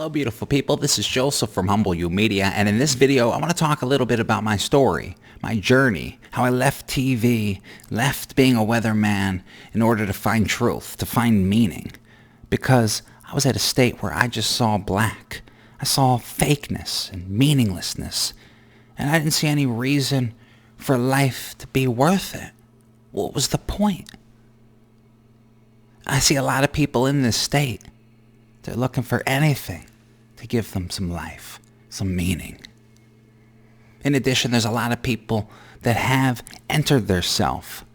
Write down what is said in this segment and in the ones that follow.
Hello beautiful people, this is Joseph from Humble You Media, and in this video I want to talk a little bit about my story, my journey, how I left TV, left being a weatherman in order to find truth, to find meaning, because I was at a state where I just saw black. I saw fakeness and meaninglessness, and I didn't see any reason for life to be worth it. What was the point? I see a lot of people in this state. They're looking for anything to give them some life, some meaning. In addition, there's a lot of people that have entered their self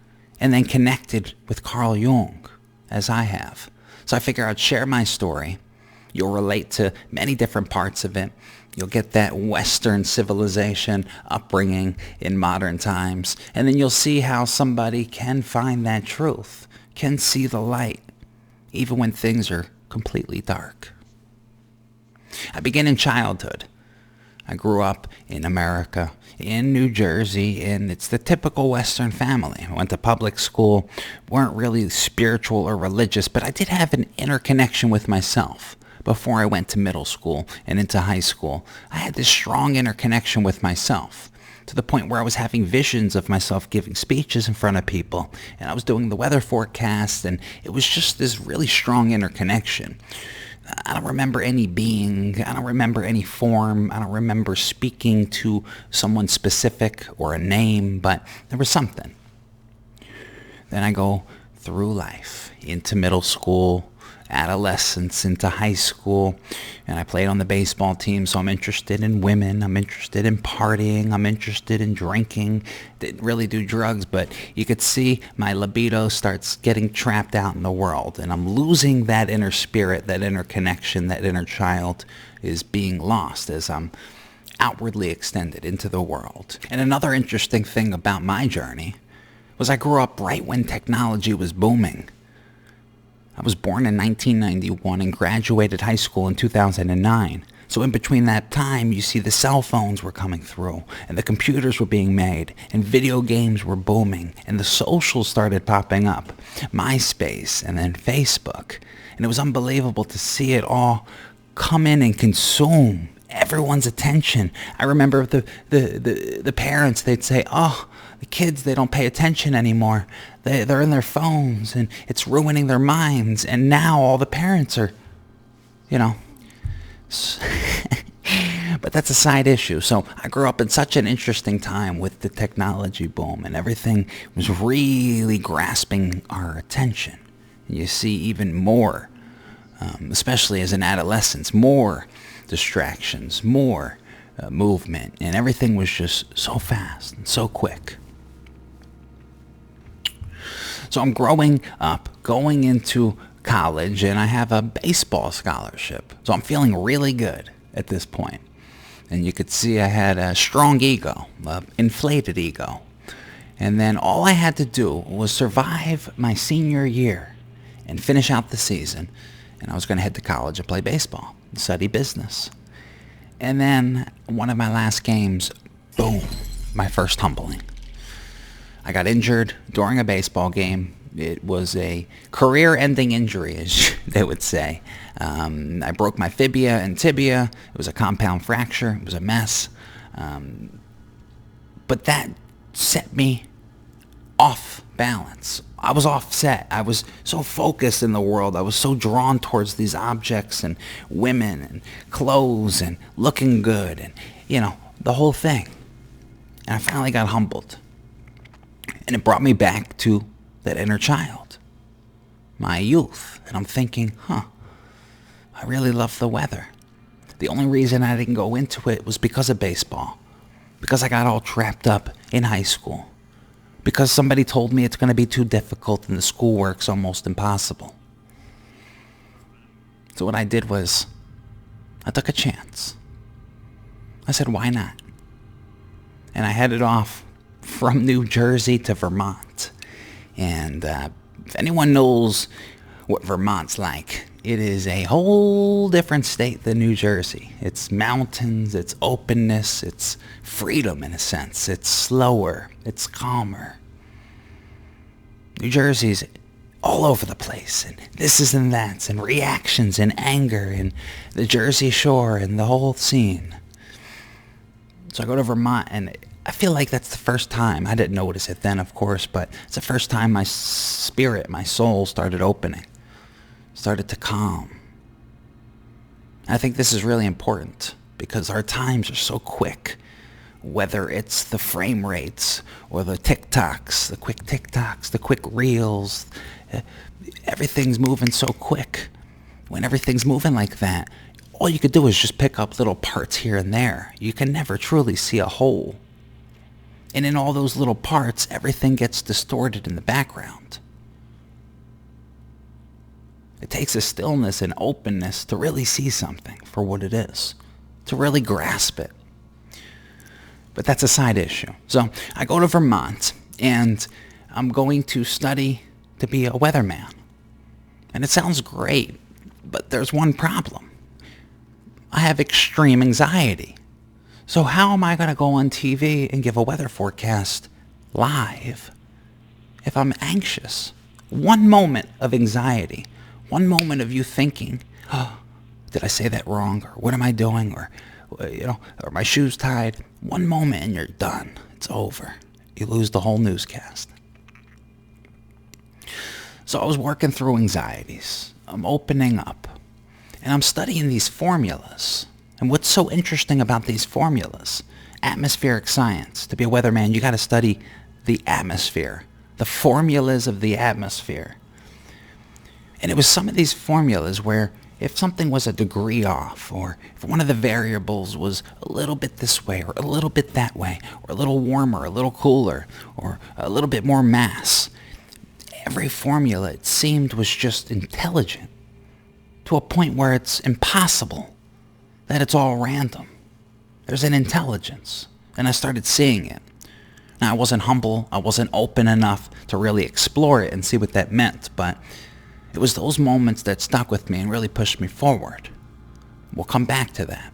and then connected with Carl Jung, as I have. So I figure I'd share my story. You'll relate to many different parts of it. You'll get that Western civilization upbringing in modern times. And then you'll see how somebody can find that truth, can see the light, even when things are completely dark. I begin in childhood. I grew up in America, in New Jersey, and it's the typical Western family. I went to public school, weren't really spiritual or religious, but I did have an inner connection with myself. Before I went to middle school and into high school, I had this strong inner connection with myself, to the point where I was having visions of myself giving speeches in front of people, and I was doing the weather forecast, and it was just this really strong inner connection. I don't remember any being, I don't remember any form, I don't remember speaking to someone specific or a name, but there was something. Then I go through life, into middle school, adolescence, into high school, and I played on the baseball team, so I'm interested in women, I'm interested in partying, I'm interested in drinking. Didn't really do drugs, but you could see my libido starts getting trapped out in the world, and I'm losing that inner spirit, that inner connection, that inner child is being lost as I'm outwardly extended into the world. And another interesting thing about my journey was I grew up right when technology was booming. I was born in 1991 and graduated high school in 2009. So in between that time, you see the cell phones were coming through, and the computers were being made, and video games were booming, and the socials started popping up. MySpace, and then Facebook. And it was unbelievable to see it all come in and consume everyone's attention. I remember the parents, they'd say, oh, the kids, they don't pay attention anymore. They're in their phones, and it's ruining their minds. And now all the parents are, but that's a side issue. So I grew up in such an interesting time with the technology boom, and everything was really grasping our attention. And you see even more, especially as an adolescent, more distractions, more movement, and everything was just so fast and so quick. So I'm growing up, going into college, and I have a baseball scholarship. So I'm feeling really good at this point. And you could see I had a strong ego, an inflated ego. And then all I had to do was survive my senior year and finish out the season. And I was going to head to college and play baseball and study business. And then one of my last games, boom, my first tumbling. I got injured during a baseball game. It was a career-ending injury, as they would say. I broke my fibia and tibia. It was a compound fracture. It was a mess. But that set me off balance. I was offset. I was so focused in the world. I was so drawn towards these objects and women and clothes and looking good and, the whole thing. And I finally got humbled. And it brought me back to that inner child, my youth. And I'm thinking, I really love the weather. The only reason I didn't go into it was because of baseball. Because I got all trapped up in high school. Because somebody told me it's going to be too difficult and the schoolwork's almost impossible. So what I did was, I took a chance. I said, why not? And I headed off from New Jersey to Vermont. And if anyone knows what Vermont's like, it is a whole different state than New Jersey. It's mountains, it's openness, it's freedom in a sense. It's slower, it's calmer. New Jersey's all over the place, and this is and that's, and reactions, and anger, and the Jersey Shore, and the whole scene. So I go to Vermont, and I feel like that's the first time, I didn't notice it then, of course, but it's the first time my spirit, my soul started opening, started to calm. I think this is really important because our times are so quick, whether it's the frame rates or the TikToks, the quick reels. Everything's moving so quick. When everything's moving like that, all you could do is just pick up little parts here and there. You can never truly see a whole. And in all those little parts, everything gets distorted in the background. It takes a stillness and openness to really see something for what it is, to really grasp it. But that's a side issue. So I go to Vermont, and I'm going to study to be a weatherman. And it sounds great, but there's one problem. I have extreme anxiety. So how am I going to go on TV and give a weather forecast live if I'm anxious? One moment of anxiety, one moment of you thinking, oh, did I say that wrong? Or what am I doing? Or, are my shoes tied? One moment and you're done. It's over. You lose the whole newscast. So I was working through anxieties. I'm opening up. And I'm studying these formulas. And what's so interesting about these formulas, atmospheric science, to be a weatherman, you got to study the atmosphere, the formulas of the atmosphere. And it was some of these formulas where if something was a degree off, or if one of the variables was a little bit this way, or a little bit that way, or a little warmer, a little cooler, or a little bit more mass, every formula, it seemed, was just intelligent to a point where it's impossible that it's all random. There's an intelligence, and I started seeing it. Now, I wasn't humble, I wasn't open enough to really explore it and see what that meant, but it was those moments that stuck with me and really pushed me forward. We'll come back to that.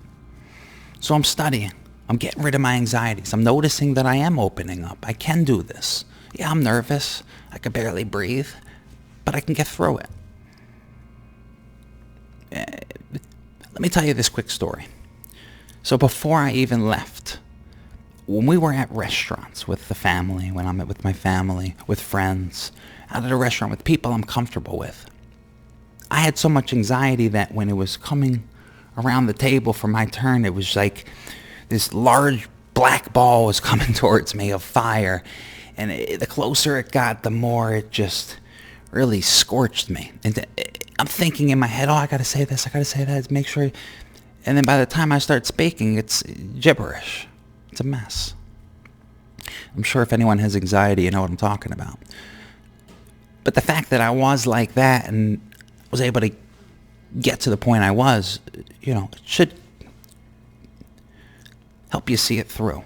So I'm studying. I'm getting rid of my anxieties. I'm noticing that I am opening up. I can do this. Yeah, I'm nervous. I can barely breathe, but I can get through it. Let me tell you this quick story. So before I even left, when we were at restaurants with the family, when I'm with my family, with friends, out at a restaurant with people I'm comfortable with, I had so much anxiety that when it was coming around the table for my turn, it was like this large black ball was coming towards me of fire. And the closer it got, the more it just really scorched me. And I'm thinking in my head, oh, I got to say this, I got to say that, make sure. And then by the time I start speaking, it's gibberish. It's a mess. I'm sure if anyone has anxiety, you know what I'm talking about. But the fact that I was like that and was able to get to the point I was, it should help you see it through.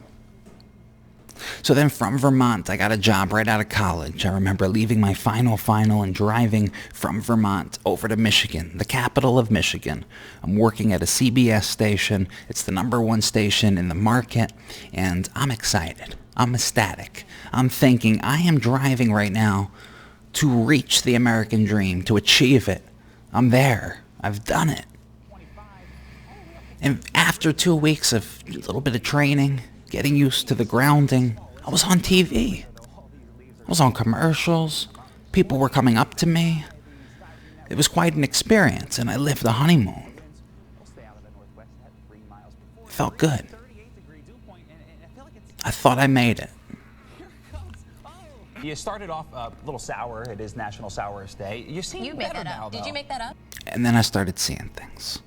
So then from Vermont, I got a job right out of college. I remember leaving my final and driving from Vermont over to Michigan, the capital of Michigan. I'm working at a CBS station. It's the #1 station in the market, and I'm excited. I'm ecstatic. I'm thinking I am driving right now to reach the American dream, to achieve it. I'm there. I've done it. And after 2 weeks of a little bit of training, getting used to the grounding, I was on TV. I was on commercials. People were coming up to me. It was quite an experience, and I lived the honeymoon. It felt good. I thought I made it. You started off a little sour. It is National Sourest Day. You seem better now, though. Did you make that up? And then I started seeing things.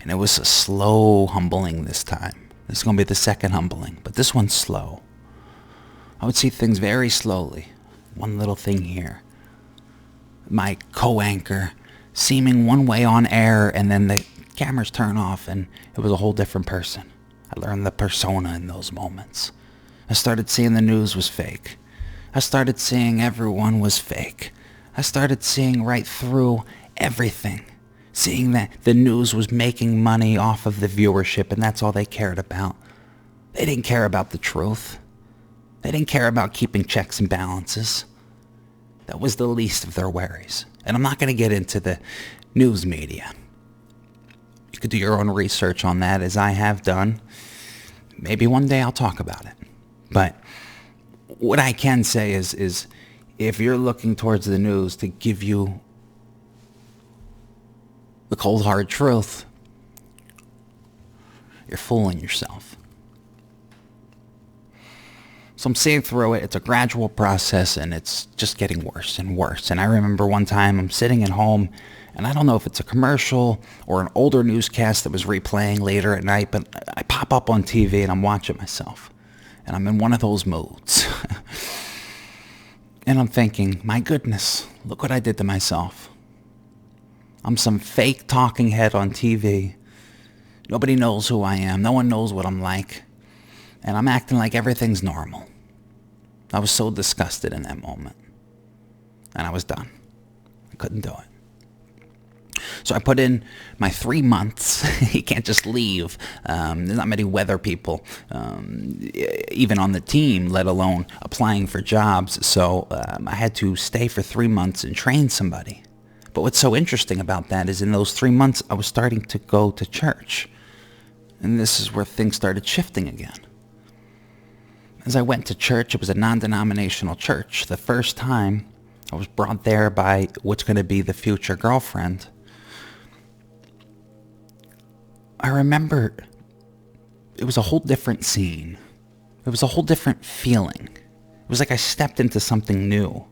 And it was a slow humbling this time. This is going to be the second humbling, but this one's slow. I would see things very slowly. One little thing here. My co-anchor seeming one way on air, and then the cameras turn off, and it was a whole different person. I learned the persona in those moments. I started seeing the news was fake. I started seeing everyone was fake. I started seeing right through everything. Seeing that the news was making money off of the viewership, and that's all they cared about. They didn't care about the truth. They didn't care about keeping checks and balances. That was the least of their worries. And I'm not going to get into the news media. You could do your own research on that, as I have done. Maybe one day I'll talk about it. But what I can say is if you're looking towards the news to give you the cold hard truth, you're fooling yourself. So I'm seeing through it. It's a gradual process, and it's just getting worse and worse. And I remember one time I'm sitting at home, and I don't know if it's a commercial or an older newscast that was replaying later at night, but I pop up on TV and I'm watching myself. And I'm in one of those moods. And I'm thinking, my goodness, look what I did to myself. I'm some fake talking head on TV. Nobody knows who I am. No one knows what I'm like. And I'm acting like everything's normal. I was so disgusted in that moment. And I was done. I couldn't do it. So I put in my 3 months. You can't just leave. There's not many weather people, even on the team, let alone applying for jobs. So I had to stay for 3 months and train somebody. But what's so interesting about that is in those 3 months, I was starting to go to church. And this is where things started shifting again. As I went to church, it was a non-denominational church. The first time I was brought there by what's going to be the future girlfriend. I remember it was a whole different scene. It was a whole different feeling. It was like I stepped into something new.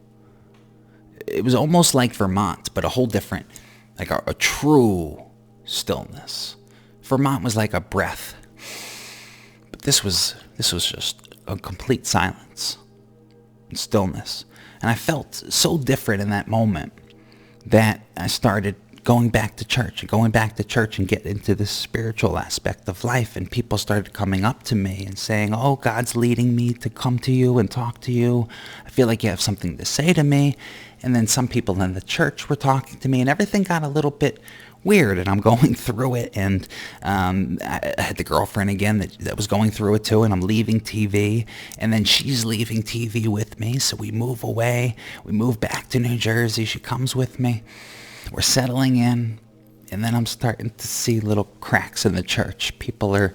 It was almost like Vermont, but a whole different, like a true stillness. Vermont was like a breath. But this was just a complete silence and stillness. And I felt so different in that moment that I started going back to church and get into the spiritual aspect of life. And people started coming up to me and saying, oh, God's leading me to come to you and talk to you. I feel like you have something to say to me. And then some people in the church were talking to me, and everything got a little bit weird, and I'm going through it, and I had the girlfriend again that was going through it too, and I'm leaving TV, and then she's leaving TV with me, so we move away. We move back to New Jersey. She comes with me. We're settling in, and then I'm starting to see little cracks in the church. People are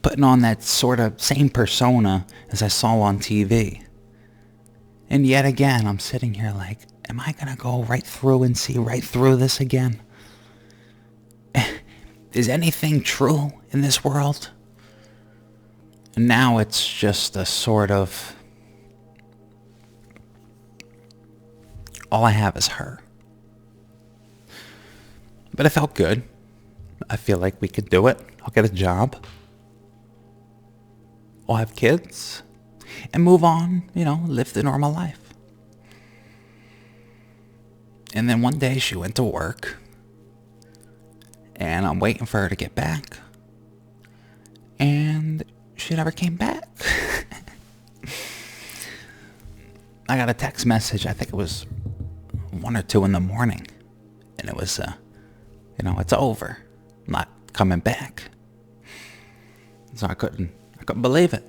putting on that sort of same persona as I saw on TV. And yet again, I'm sitting here like, am I going to go right through and see right through this again? Is anything true in this world? And now it's just a sort of, all I have is her. But it felt good. I feel like we could do it. I'll get a job. I'll have kids. And move on, live the normal life. And then one day she went to work. And I'm waiting for her to get back. And she never came back. I got a text message. I think it was 1 or 2 in the morning. And it was, it's over. I'm not coming back. So I couldn't believe it.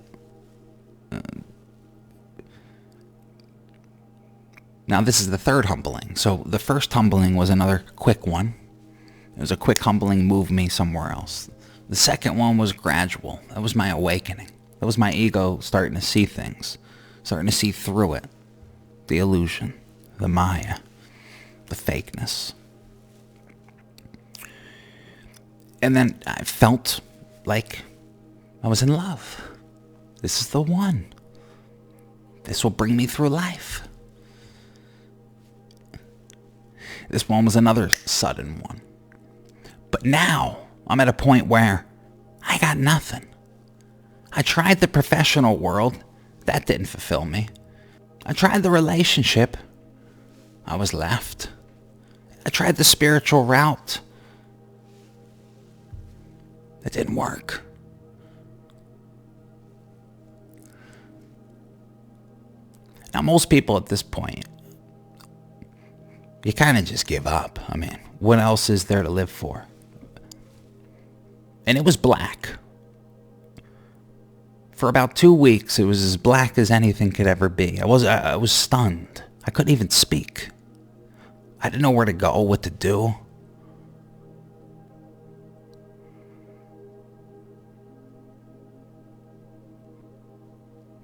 Now this is the third humbling. So the first humbling was another quick one. It was a quick humbling, moved me somewhere else. The second one was gradual. That was my awakening. That was my ego starting to see things. Starting to see through it. The illusion. The Maya. The fakeness. And then I felt like I was in love. This is the one. This will bring me through life. This one was another sudden one. But now I'm at a point where I got nothing. I tried the professional world. That didn't fulfill me. I tried the relationship. I was left. I tried the spiritual route. It didn't work. Now, most people at this point, you kind of just give up. I mean, what else is there to live for? And it was black. For about 2 weeks, it was as black as anything could ever be. I was stunned. I couldn't even speak. I didn't know where to go, what to do.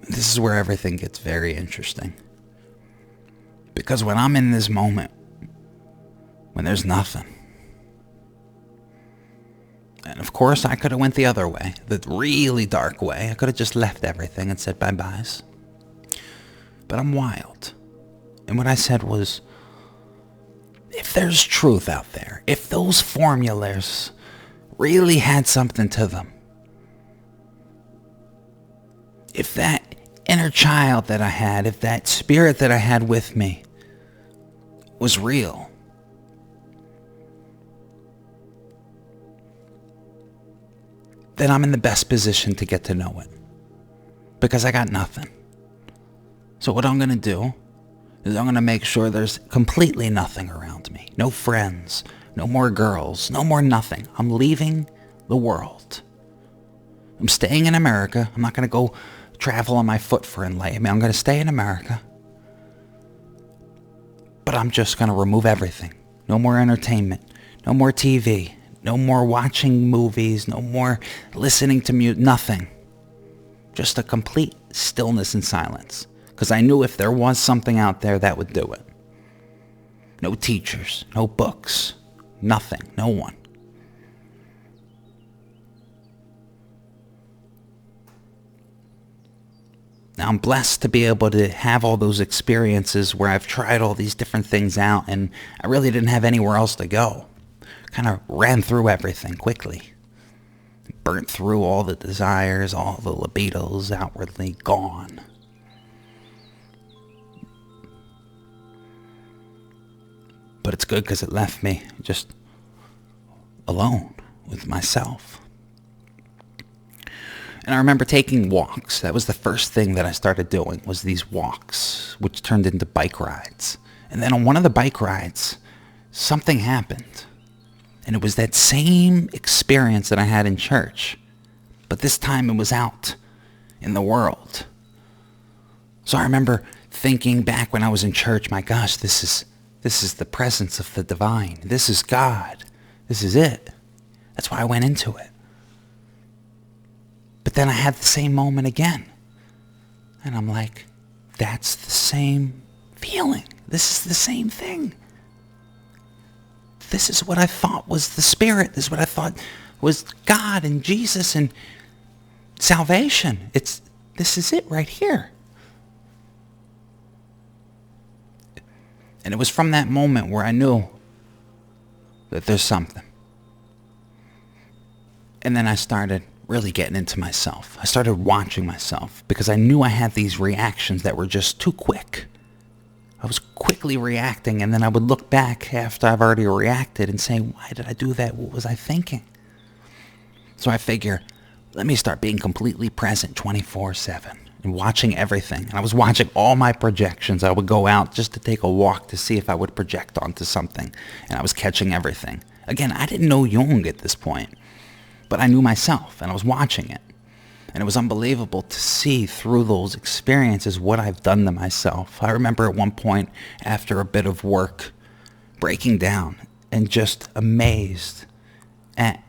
This is where everything gets very interesting. Because when I'm in this moment, when there's nothing, and of course I could have went the other way, the really dark way. I could have just left everything and said bye-byes. But I'm wild. And what I said was, if there's truth out there, if those formulas really had something to them, if that inner child that I had, if that spirit that I had with me was real, then I'm in the best position to get to know it. Because I got nothing. So what I'm going to do is I'm going to make sure there's completely nothing around me. No friends, no more girls, no more nothing. I'm leaving the world. I'm staying in America. I'm not going to go travel on my foot for enlightenment. I'm going to stay in America. But I'm just going to remove everything. No more entertainment. No more TV. No more watching movies. No more listening to music. Nothing. Just a complete stillness and silence. Because I knew if there was something out there, that would do it. No teachers. No books. Nothing. No one. Now, I'm blessed to be able to have all those experiences where I've tried all these different things out and I really didn't have anywhere else to go. Kind of ran through everything quickly. Burnt through all the desires, all the libidos outwardly gone. But it's good because it left me just alone with myself. And I remember taking walks. That was the first thing that I started doing, was these walks, which turned into bike rides. And then on one of the bike rides, something happened. And it was that same experience that I had in church. But this time it was out in the world. So I remember thinking back when I was in church, my gosh, this is the presence of the divine. This is God. This is it. That's why I went into it. But then I had the same moment again. And I'm like, that's the same feeling. This is the same thing. This is what I thought was the Spirit. This is what I thought was God and Jesus and salvation. This is it right here. And it was from that moment where I knew that there's something. And then I started really getting into myself. I started watching myself because I knew I had these reactions that were just too quick. I was quickly reacting, and then I would look back after I've already reacted and say, why did I do that? What was I thinking? So I figure, let me start being completely present 24/7 and watching everything. And I was watching all my projections. I would go out just to take a walk to see if I would project onto something. And I was catching everything. Again, I didn't know Jung at this point, but I knew myself, and I was watching it. And it was unbelievable to see through those experiences what I've done to myself. I remember at one point, after a bit of work, breaking down and just amazed at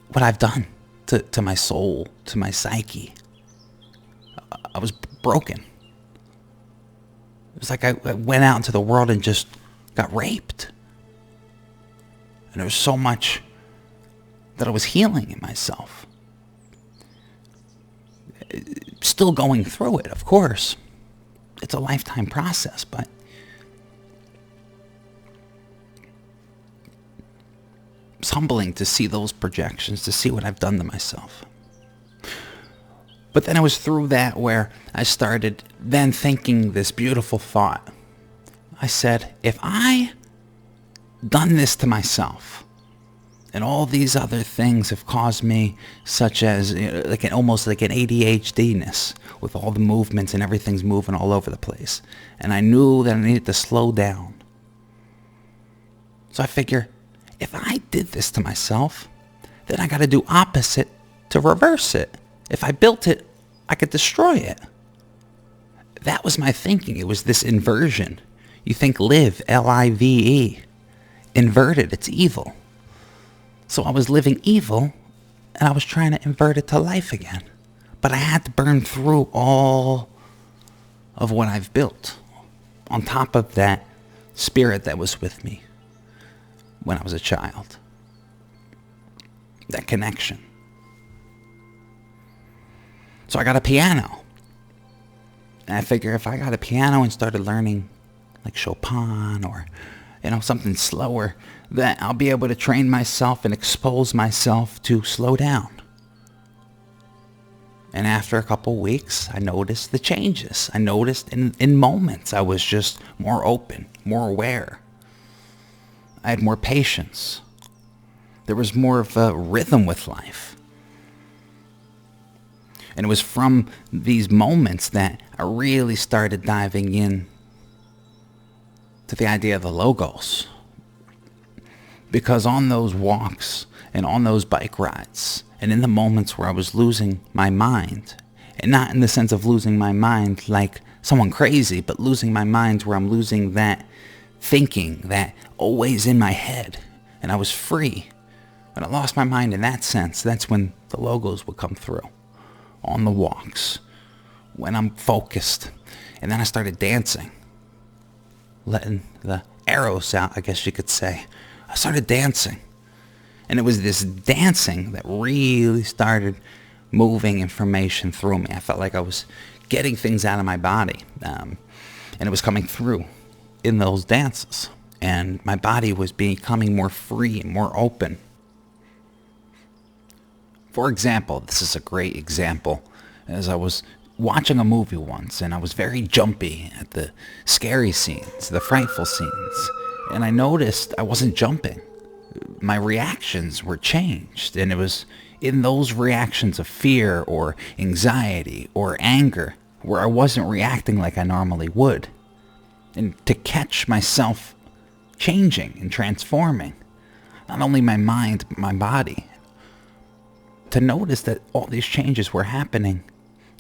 what I've done to my soul, to my psyche. I was broken. It was like I went out into the world and just got raped. And there was so much that I was healing in myself. Still going through it, of course. It's a lifetime process, but it's humbling to see those projections, to see what I've done to myself. But then it was through that where I started then thinking this beautiful thought. I said, if I done this to myself, and all these other things have caused me, such as almost like an ADHD-ness, with all the movements and everything's moving all over the place. And I knew that I needed to slow down. So I figure, if I did this to myself, then I got to do opposite to reverse it. If I built it, I could destroy it. That was my thinking. It was this inversion. You think live, L-I-V-E. Inverted, it's evil. So I was living evil, and I was trying to invert it to life again. But I had to burn through all of what I've built. On top of that spirit that was with me when I was a child. That connection. So I got a piano. And I figure if I got a piano and started learning like Chopin or, something slower, that I'll be able to train myself and expose myself to slow down. And after a couple weeks, I noticed the changes. I noticed in moments I was just more open, more aware. I had more patience. There was more of a rhythm with life. And it was from these moments that I really started diving in to the idea of the logos. Because on those walks and on those bike rides and in the moments where I was losing my mind, and not in the sense of losing my mind like someone crazy, but losing my mind where I'm losing that thinking that always in my head, and I was free. When I lost my mind in that sense, that's when the logos would come through. On the walks, when I'm focused. And then I started dancing. Letting the arrows out, I guess you could say. I started dancing. And it was this dancing that really started moving information through me. I felt like I was getting things out of my body. And it was coming through in those dances. And my body was becoming more free and more open. For example, this is a great example, as I was watching a movie once, and I was very jumpy at the scary scenes, the frightful scenes, and I noticed I wasn't jumping. My reactions were changed, and it was in those reactions of fear or anxiety or anger where I wasn't reacting like I normally would. And to catch myself changing and transforming, not only my mind, but my body, to notice that all these changes were happening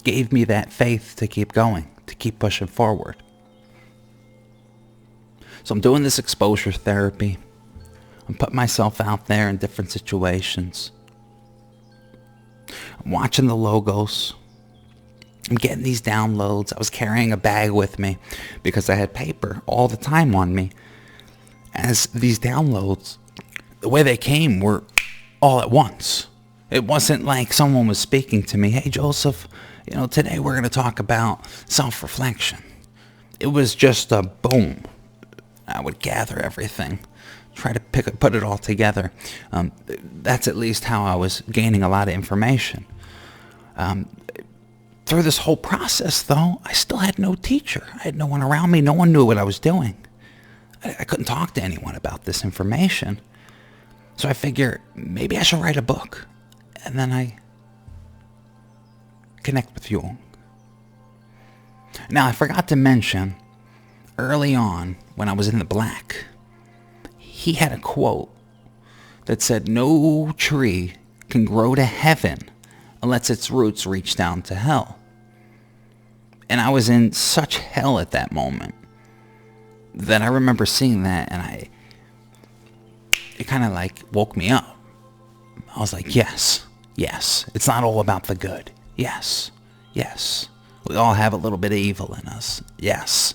gave me that faith to keep going, to keep pushing forward. So I'm doing this exposure therapy. I'm putting myself out there in different situations. I'm watching the logos. I'm getting these downloads. I was carrying a bag with me because I had paper all the time on me. As these downloads, the way they came were all at once. It wasn't like someone was speaking to me, hey, Joseph, today we're going to talk about self-reflection. It was just a boom. I would gather everything, try to put it all together. That's at least how I was gaining a lot of information. Through this whole process, though, I still had no teacher. I had no one around me. No one knew what I was doing. I couldn't talk to anyone about this information. So I figure maybe I should write a book. And then I connect with Jung. Now, I forgot to mention, early on, when I was in the black, he had a quote that said, no tree can grow to heaven unless its roots reach down to hell. And I was in such hell at that moment that I remember seeing that, and it kind of like woke me up. I was like, yes, it's not all about the good. Yes, we all have a little bit of evil in us. Yes,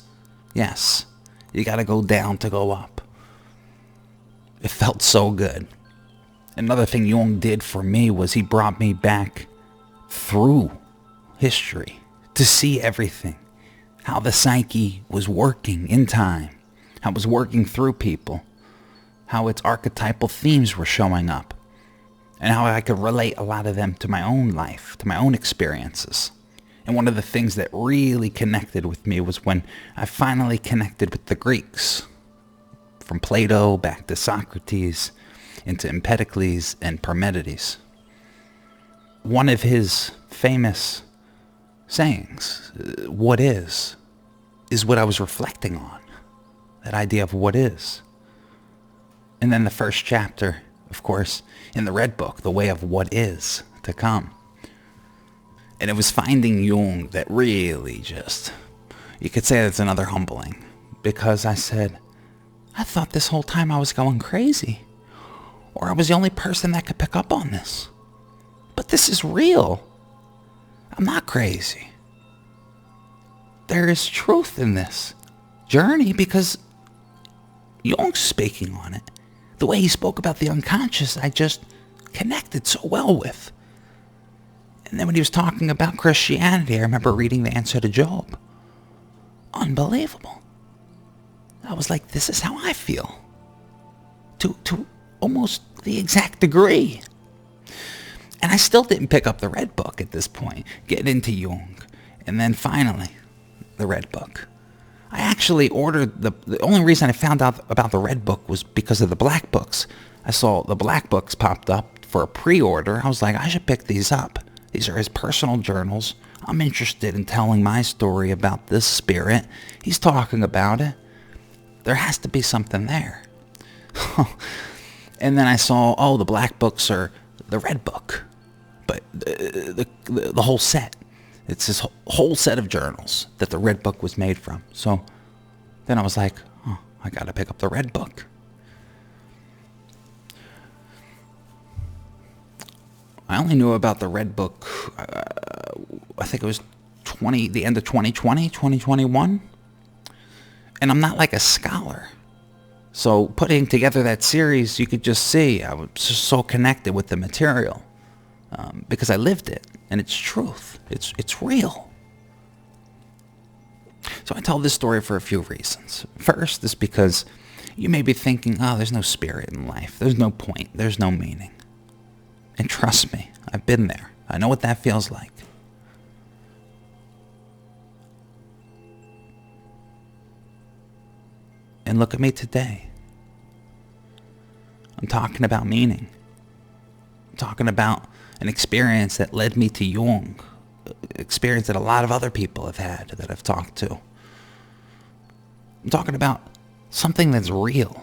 you gotta go down to go up. It felt so good. Another thing Jung did for me was he brought me back through history to see everything. How the psyche was working in time. How it was working through people. How its archetypal themes were showing up. And how I could relate a lot of them to my own life, to my own experiences. And one of the things that really connected with me was when I finally connected with the Greeks. From Plato back to Socrates, into Empedocles and Parmenides. One of his famous sayings, what is what I was reflecting on. That idea of what is. And then the first chapter, of course, in the Red Book, the way of what is to come. And it was finding Jung that really just You could say it's another humbling, because I said, I thought this whole time I was going crazy, or I was the only person that could pick up on this. But this is real. I'm not crazy. There is truth in this journey, because Jung's speaking on it. The way he spoke about the unconscious, I just connected so well with. And then when he was talking about Christianity, I remember reading the answer to Job. Unbelievable. I was like, this is how I feel. To almost the exact degree. And I still didn't pick up the red book at this point, get into Jung. And then finally, the red book. I actually ordered the only reason I found out about the red book was because of the black books. I saw the black books popped up for a pre-order. I was like, I should pick these up. These are his personal journals. I'm interested in telling my story about this spirit. He's talking about it. There has to be something there. And then I saw, the black books are the red book. But the whole set. It's this whole set of journals that the red book was made from. So then I was like, I got to pick up the red book. I only knew about the red book, I think it was the end of 2020, 2021. And I'm not like a scholar. So putting together that series, you could just see I was just so connected with the material. Because I lived it, and it's truth. It's real. So I tell this story for a few reasons. First is because you may be thinking, there's no spirit in life. There's no point. There's no meaning. And trust me, I've been there. I know what that feels like. And look at me today. I'm talking about meaning. I'm talking about an experience that led me to Jung, experience that a lot of other people have had that I've talked to. I'm talking about something that's real.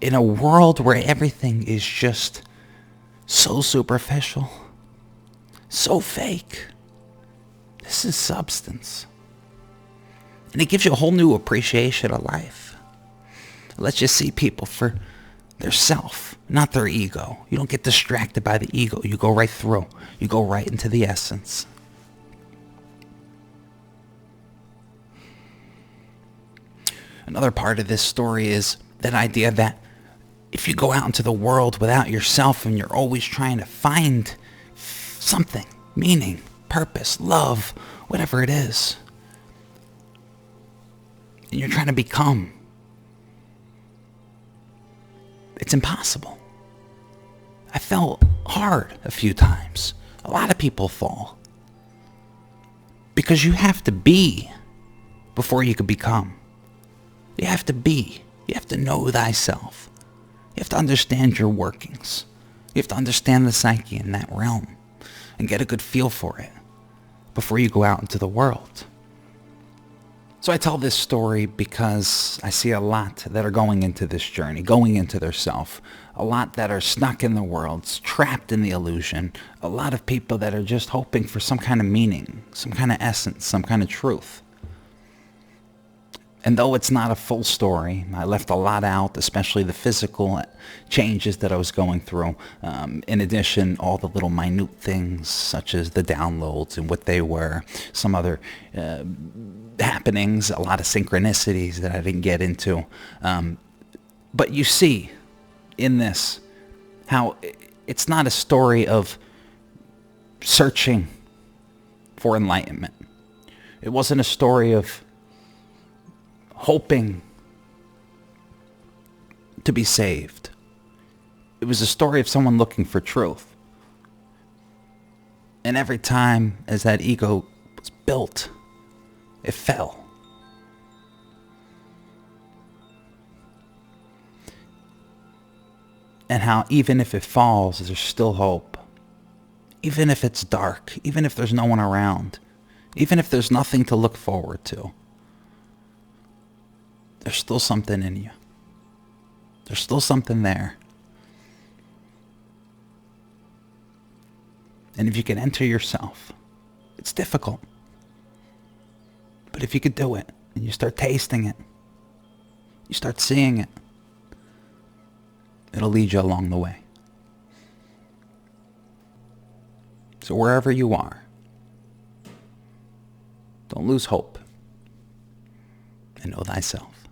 In a world where everything is just so superficial, so fake. This is substance. And it gives you a whole new appreciation of life. It lets you see people for their self, not their ego. You don't get distracted by the ego. You go right through. You go right into the essence. Another part of this story is that idea that if you go out into the world without yourself and you're always trying to find something, meaning, purpose, love, whatever it is, and you're trying to become, it's impossible. I fell hard a few times. A lot of people fall. Because you have to be before you can become. You have to be. You have to know thyself. You have to understand your workings. You have to understand the psyche in that realm and get a good feel for it before you go out into the world. So I tell this story because I see a lot that are going into this journey, going into their self. A lot that are stuck in the world, trapped in the illusion. A lot of people that are just hoping for some kind of meaning, some kind of essence, some kind of truth. And though it's not a full story, I left a lot out, especially the physical changes that I was going through. In addition, all the little minute things, such as the downloads and what they were, some other happenings, a lot of synchronicities that I didn't get into. But you see in this how it's not a story of searching for enlightenment. It wasn't a story of hoping to be saved. It was a story of someone looking for truth. And every time as that ego was built, it fell. And how even if it falls, there's still hope. Even if it's dark, even if there's no one around, even if there's nothing to look forward to, there's still something in you. There's still something there. And if you can enter yourself, it's difficult. But if you could do it, and you start tasting it, you start seeing it, it'll lead you along the way. So wherever you are, don't lose hope, and know thyself.